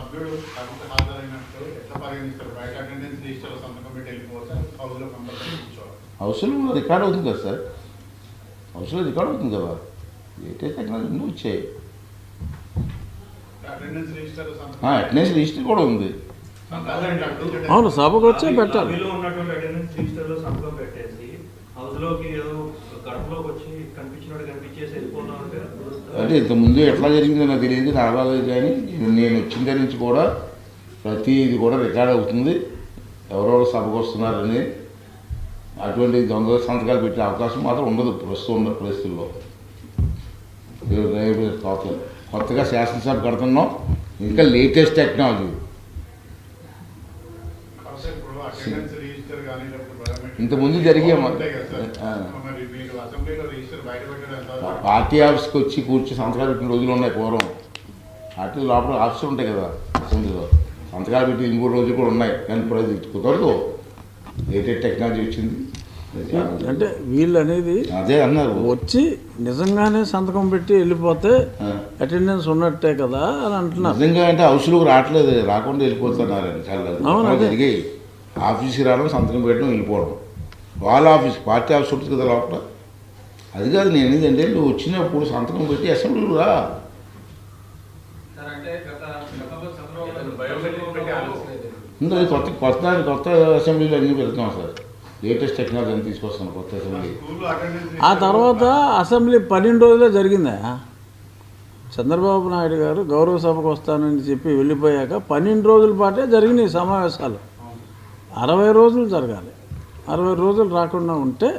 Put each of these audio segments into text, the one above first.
సభ్యుడు సభకు హాజరైనట్టు ఎట్లా పరిగణిస్తారు? బయట అటెండెన్స్ రిజిస్టర్లో సంతకం పెట్టి వెళ్ళిపోవచ్చు, హౌస్లో కంపల్సరీ కూర్చోవాలి. హౌస్లో రికార్డ్ అవుతుంది కదా సార్, హౌస్లో రికార్డ్ అవుతుంది కదా, లేటెస్ట్ టెక్నాలజీ అన్నీ వచ్చాయి. అటెండెన్స్ రిజిస్టర్ అటెండెన్స్ రిజిస్టర్ కూడా ఉంది. అవును, సభకు వచ్చే పెట్టాలి. ఉన్నటువంటి అటెండెన్స్ రిజిస్టర్లో సంతకం పెట్టేసి హౌస్లోకి ఏదో గడపలోకి వచ్చి కనిపించినట్టు కనిపించేసి వెళ్ళిపోతున్నాం అంటే ఇంతకుముందు ఎట్లా జరిగిందో నాకు తెలియదు, నాకు రాలేదు. కానీ నేను వచ్చిన దగ్గర నుంచి కూడా ప్రతిది కూడా రికార్డ్ అవుతుంది, ఎవరెవరు సభకు వస్తున్నారని. అటువంటి దొంగ సంతకాలు పెట్టే అవకాశం మాత్రం ఉండదు ప్రస్తుతం ఉన్న పరిస్థితుల్లో. కొత్తగా శాసనసభ కడుతున్నాం, ఇంకా లేటెస్ట్ టెక్నాలజీ. ఇంతకుముందు జరిగే పార్టీ ఆఫీస్కి వచ్చి కూర్చి సంతకాలు పెట్టిన రోజులు ఉన్నాయి పూర్వం. పార్టీ లోపల ఆఫీసులు ఉంటాయి కదా అసెంబ్లీలో, సంతకాలు పెట్టి ఇంకో రోజులు కూడా ఉన్నాయి. కానీ ఇప్పుడు కుదరదు, లేటెస్ట్ టెక్నాలజీ వచ్చింది. అంటే వీళ్ళు అనేది అదే అన్నారు, వచ్చి నిజంగానే సంతకం పెట్టి వెళ్ళిపోతే అటెండెన్స్ ఉన్నట్టే కదా అని అంటున్నారు. నిజంగా అంటే హౌస్లోకి రావట్లేదు, రాకుండా వెళ్ళిపోతున్నారు. చాలా జరిగి ఆఫీస్కి రావడం, సంతకం పెట్టడం, వెళ్ళిపోవడం. వాళ్ళ ఆఫీస్ పార్టీ ఆఫీస్ ఉంటుంది కదా లోపల. అది కాదు నేను ఏంటంటే నువ్వు వచ్చినప్పుడు సంతకం పెట్టి అసెంబ్లీలో రా. కొత్త అసెంబ్లీలో అన్నీ పెడుతున్నాం సార్, లేటెస్ట్ టెక్నాలజీ అని తీసుకొస్తాను కొత్త అసెంబ్లీ. ఆ తర్వాత అసెంబ్లీ 12 రోజులే జరిగిందా? చంద్రబాబు నాయుడు గారు గౌరవ సభకు వస్తానని చెప్పి వెళ్ళిపోయాక 12 రోజుల పాటే జరిగినాయి సమావేశాలు. 60 రోజులు జరగాలి. 60 రోజులు రాకుండా ఉంటే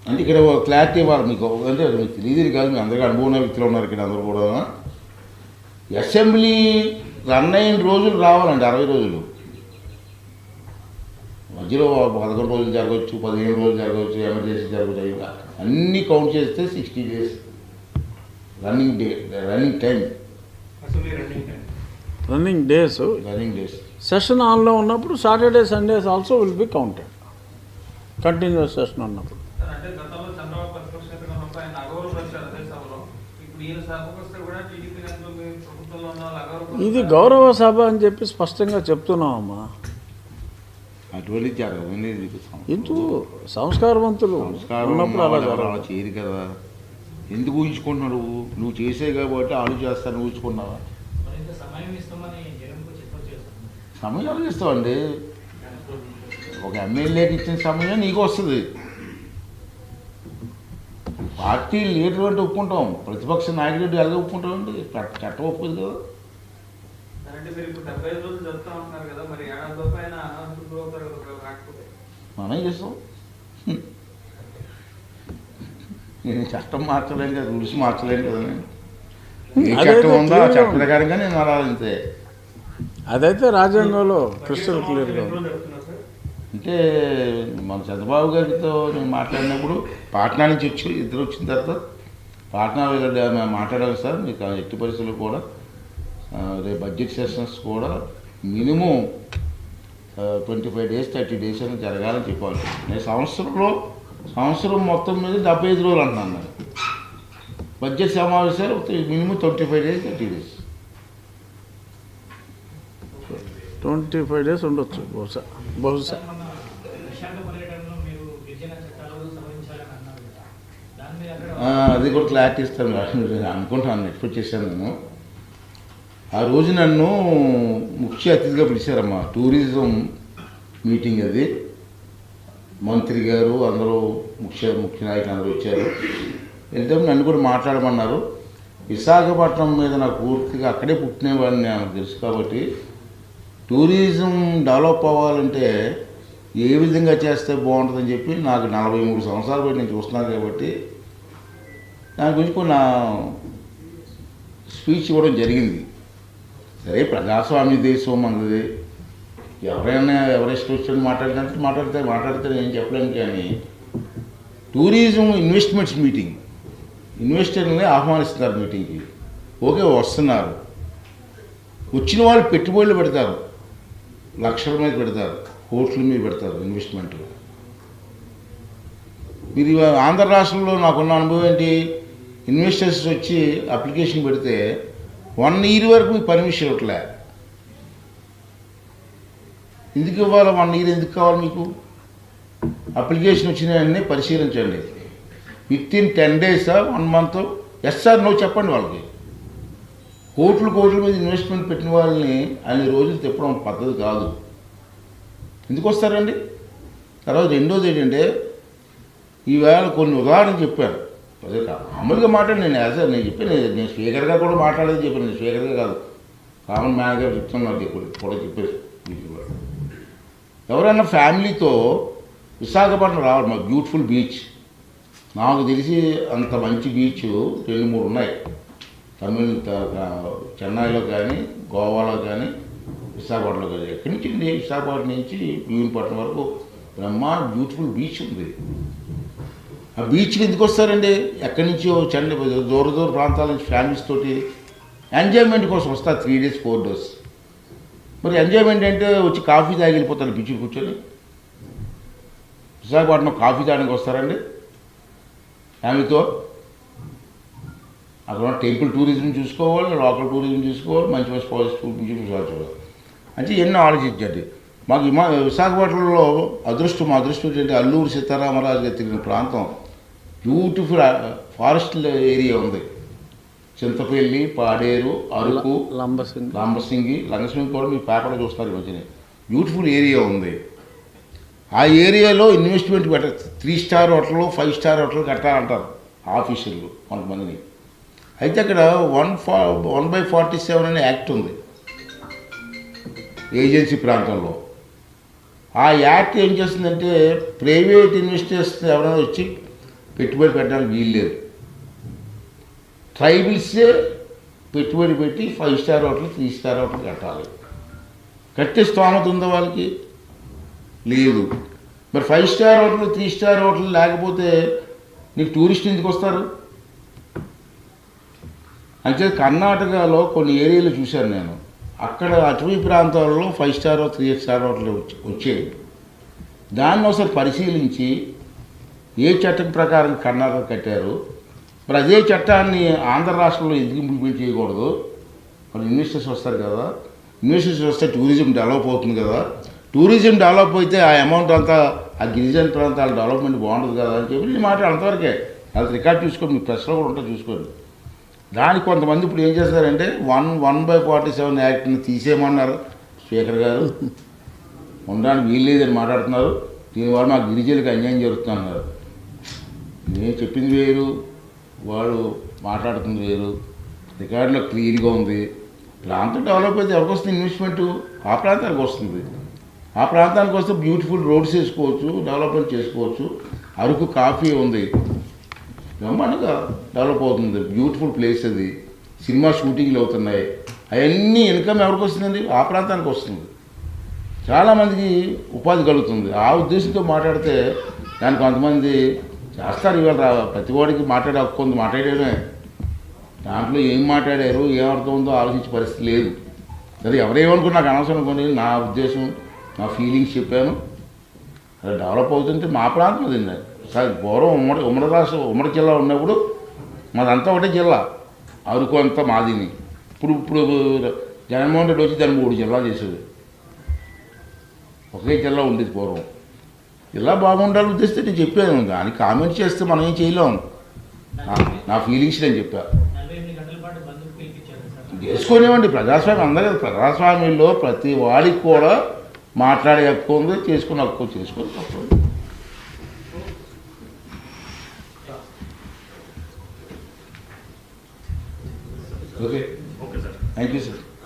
అంటే ఇక్కడ క్లారిటీ ఇవ్వాలి మీకు. అంటే మీకు తెలియదు కాదు, మీ అందరికీ అనుభవం వ్యక్తులు ఉన్నారు ఇక్కడ అందరూ కూడా. అసెంబ్లీ రన్ అయిన రోజులు రావాలండి, 60 రోజులు. మధ్యలో 11 రోజులు జరగవచ్చు, 15 రోజులు జరగవచ్చు, ఎమర్జెన్సీ జరగవచ్చు. అన్నీ కౌంట్ చేస్తే 60 days running time. Running days session ఆన్లో ఉన్నప్పుడు Saturday Sundays also will be counted. Continuous session ఉన్నప్పుడు. ఇది గౌరవ సభ అని చెప్పి స్పష్టంగా చెప్తున్నామమ్మా. అటువంటి జరగదు ఎందుకు సంస్కారవంతులు ఉన్నప్పుడు అలా చేయరు కదా. ఎందుకు ఊహించుకుంటున్నావు నువ్వు చేసే కాబట్టి ఆలు చేస్తాను ఊహించుకున్నావా? సమయం ఇస్తావండి, ఒక ఎమ్మెల్యేకి ఇచ్చిన సమయం నీకు వస్తుంది. పార్టీ లీడర్ అంటే ఒప్పుకుంటాం, ప్రతిపక్ష నాయకుడు ఎలాగ ఒప్పుకుంటామండి? చట్టం ఒప్పుకుంది కదా. మనం చేస్తాం, నేను చట్టం మార్చలేను కదా, రూల్స్ మార్చలేను కదా. నేను ఏ చట్టం ఉందో ఆ చట్ట ప్రకారంగా నేను అలా. అదైతే రాజ్యాంగంలో క్రిస్టల్ క్లియర్గా. అంటే మన చంద్రబాబు గారితో నేను మాట్లాడినప్పుడు పాట్నా నుంచి ఇద్దరు వచ్చిన తర్వాత పాట్నా మేము మాట్లాడాలి సార్, మీకు ఎట్టి పరిస్థితులు కూడా రేపు బడ్జెట్ సెషన్స్ కూడా మినిమం 25 days 30 days అని జరగాలని చెప్పాలి. నేను సంవత్సరం మొత్తం మీద 75 రోజులు అంటున్నాను. నేను బడ్జెట్ సమావేశాలు మినిమం 25 days 30 days 25 days ఉండొచ్చు బహుశా. అది కూడా క్లారిటీ ఇస్తాను అనుకుంటాను, ఎక్స్పెక్ట్ చేశాను నేను. ఆ రోజు నన్ను ముఖ్య అతిథిగా పిలిచారమ్మా, టూరిజం మీటింగ్ అది. మంత్రి గారు అందరూ ముఖ్య నాయకులు అందరూ వచ్చారు. వెళ్తే నన్ను కూడా మాట్లాడమన్నారు. విశాఖపట్నం మీద నాకు పూర్తిగా అక్కడే పుట్టినవాడిని నాకు తెలుసు కాబట్టి టూరిజం డెవలప్ అవ్వాలంటే ఏ విధంగా చేస్తే బాగుంటుందని చెప్పి నాకు 43 సంవత్సరాల బట్టి నేను చూస్తున్నాను కాబట్టి దాని గురించి కొన్ని స్పీచ్ ఇవ్వడం జరిగింది. సరే ప్రజాస్వామ్య దేశం మనది, ఎవరైనా ఎవరెస్ట్ వచ్చి మాట్లాడితే నేను చెప్పలేను. కానీ టూరిజం ఇన్వెస్ట్మెంట్స్ మీటింగ్, ఇన్వెస్టర్లని ఆహ్వానిస్తున్నారు మీటింగ్కి. ఓకే వస్తున్నారు, వచ్చిన వాళ్ళు పెట్టుబడులు పెడతారు, లక్షల మీద పెడతారు, కోట్ల మీద పెడతారు ఇన్వెస్ట్మెంట్. మీరు ఆంధ్ర రాష్ట్రంలో నాకున్న అనుభవం ఏంటి, ఇన్వెస్టర్స్ వచ్చి అప్లికేషన్ పెడితే 1 year వరకు మీకు పర్మిషన్ ఇవ్వట్లే. ఎందుకు ఇవ్వాలి? 1 year ఎందుకు కావాలి మీకు? అప్లికేషన్ వచ్చిన వెంటనే పరిశీలించండి. Within 10 days 1 month yes or no చెప్పండి వాళ్ళకి. కోట్ల మీద ఇన్వెస్ట్మెంట్ పెట్టిన వాళ్ళని అన్ని రోజులు తిప్పడం పద్ధతి కాదు. ఎందుకు వస్తారండి? తర్వాత రెండోది ఏంటంటే, ఈవేళ కొన్ని ఉదాహరణలు చెప్పాను. అదే మామూలుగా మాట్లాడి నేను చెప్పాను, నేను స్పీకర్గా కూడా మాట్లాడేది చెప్పాను. నేను స్పీకర్గా కాదు, కామన్ మ్యాన్గా చెప్తాను. నాకు కూడా చెప్పేసి ఎవరైనా ఫ్యామిలీతో విశాఖపట్నం రావాలి. మా బ్యూటిఫుల్ బీచ్, నాకు తెలిసి అంత మంచి బీచ్ 2-3 ఉన్నాయి. చెన్నైలో కానీ, గోవాలో కానీ, విశాఖపట్నంలో కానీ. ఎక్కడి నుంచి ఉంది? విశాఖపట్నం నుంచి భీమునిపట్నం వరకు బ్యూటిఫుల్ బీచ్ ఉంది. ఆ బీచ్కి ఎందుకు వస్తారండి? ఎక్కడి నుంచో దూర ప్రాంతాల నుంచి ఫ్యామిలీస్ తోటి ఎంజాయ్మెంట్ కోసం వస్తారు. 3 days 4 days. మరి ఎంజాయ్మెంట్ అంటే వచ్చి కాఫీ తాగి వెళ్ళిపోతారు బీచ్కి కూర్చొని. విశాఖపట్నం కాఫీ తాగడానికి వస్తారండి ఫ్యామిలీతో? అక్కడ టెంపుల్ టూరిజం చూసుకోవాలి, లోకల్ టూరిజం చూసుకోవాలి, మంచి స్పాట్స్ చూసుకోవాలి. అంటే ఎన్నో ఆలోచించండి. మాకు విశాఖపట్నంలో మా అదృష్టం ఏంటంటే అల్లూరు సీతారామరాజు గారు తిరిగిన ప్రాంతం బ్యూటిఫుల్ ఫారెస్ట్ ఏరియా ఉంది. చింతపల్లి, పాడేరు, అరకు, లంబసింగి కూడా మీ పేపర్లో చూస్తారు ఈ మధ్యనే. బ్యూటిఫుల్ ఏరియా ఉంది. ఆ ఏరియాలో investment 3 star hotel 5 star hotel కట్టాలంటారు ఆఫీసర్లు కొంతమందిని. అయితే అక్కడ 1/47 అనే యాక్ట్ ఉంది ఏజెన్సీ ప్రాంతంలో. ఆ యాక్ట్ ఏం చేస్తుందంటే, ప్రైవేట్ ఇన్వెస్టర్స్ ఎవరైనా వచ్చి పెట్టుబడి పెట్టడానికి వీల్లేదు. ట్రైబల్సే పెట్టుబడి పెట్టి 5 star హోటల్ 3 star హోటల్ కట్టాలి. కట్టే స్తోమత ఉందా వాళ్ళకి? లేదు. మరి 5 star హోటల్ 3 star హోటల్ లేకపోతే నీకు టూరిస్ట్ ఎందుకు వస్తారు? అంటే కర్ణాటకలో కొన్ని ఏరియాలు చూశాను నేను. అక్కడ అటవీ ప్రాంతాల్లో 5 star 3 star హోటల్ వచ్చాయి. దాన్ని ఒకసారి పరిశీలించి ఏ చట్టం ప్రకారం కర్ణాటక కట్టారు, మరి అదే చట్టాన్ని ఆంధ్ర రాష్ట్రంలో ఎందుకు ఇంప్లిమెంట్ చేయకూడదు? మరి ఇన్వెస్టర్స్ వస్తారు కదా, ఇన్వెస్టర్స్ వస్తే టూరిజం డెవలప్ అవుతుంది కదా. టూరిజం డెవలప్ అయితే ఆ అమౌంట్ అంతా ఆ గిరిజన ప్రాంతాల డెవలప్మెంట్ బాగుంటుంది కదా అని చెప్పి నేను మాట్లాడు. అంతవరకే. అది రికార్డ్ చూసుకోండి, మీ ప్రెస్లో కూడా ఉంటుంది చూసుకోండి. దానికి కొంతమంది ఇప్పుడు ఏం చేస్తారంటే 1/47 యాక్ట్ని తీసేయమన్నారు స్పీకర్ గారు. ఉండడానికి వీల్లేదని మాట్లాడుతున్నారు. దీనివల్ల మా గిరిజనులకు అన్యాయం జరుగుతున్నారు. నేను చెప్పింది వేరు, వాళ్ళు మాట్లాడుతుంది వేరు. రికార్డులో క్లియర్గా ఉంది. ప్రాంతం డెవలప్ అయితే ఎవరికి వస్తుంది? ఇన్వెస్ట్మెంటు ఆ ప్రాంతానికి వస్తుంది. ఆ ప్రాంతానికి వస్తే బ్యూటిఫుల్ రోడ్స్ వేసుకోవచ్చు, డెవలప్మెంట్ చేసుకోవచ్చు. అరకు కాఫీ ఉంది, బ్రహ్మాండంగా డెవలప్ అవుతుంది. బ్యూటిఫుల్ ప్లేస్ అది. సినిమా షూటింగ్లు అవుతున్నాయి. అవన్నీ ఇన్కమ్ ఎవరికి వస్తుందండి? ఆ ప్రాంతానికి వస్తుంది. చాలామందికి ఉపాధి కలుగుతుంది. ఆ ఉద్దేశంతో మాట్లాడితే దానికి కొంతమంది చేస్తారు. ఇవాళ ప్రతి వాడికి మాట్లాడే హక్కు ఉంది, మాట్లాడేయడమే. దాంట్లో ఏం మాట్లాడారు, ఏం అర్థం ఉందో ఆలోచించే పరిస్థితి లేదు. అది ఎవరేమనుకున్నా నాకు అనవసరం అనుకోండి. నా ఉద్దేశం, నా ఫీలింగ్స్ చెప్పాను. అది డెవలప్ అవుతుంటే మా ప్రాంతం అదండి. సార్ పూర్వం ఉమ్మడి జిల్లా ఉన్నప్పుడు మాదంతా ఒకటే జిల్లా, అరకు అంతా మాదిని. ఇప్పుడు జగన్మోహన్ రెడ్డి వచ్చి దాన్ని 3 జిల్లాలు చేసేది. ఒకే జిల్లా ఉండేది పూర్వం. జిల్లా బాగుండాలని ఉద్దేశిస్తే నేను చెప్పాను. దానికి కామెంట్ చేస్తే మనం ఏం చేయలేము. నా ఫీలింగ్స్ నేను చెప్పాను. చేసుకునేవ్వండి. ప్రజాస్వామ్యం అందరూ. ప్రజాస్వామ్యంలో ప్రతి వాడికి కూడా మాట్లాడే హక్కు ఉంది, చేసుకునే హక్కు చేసుకొని తప్పదు. Okay, thank you sir.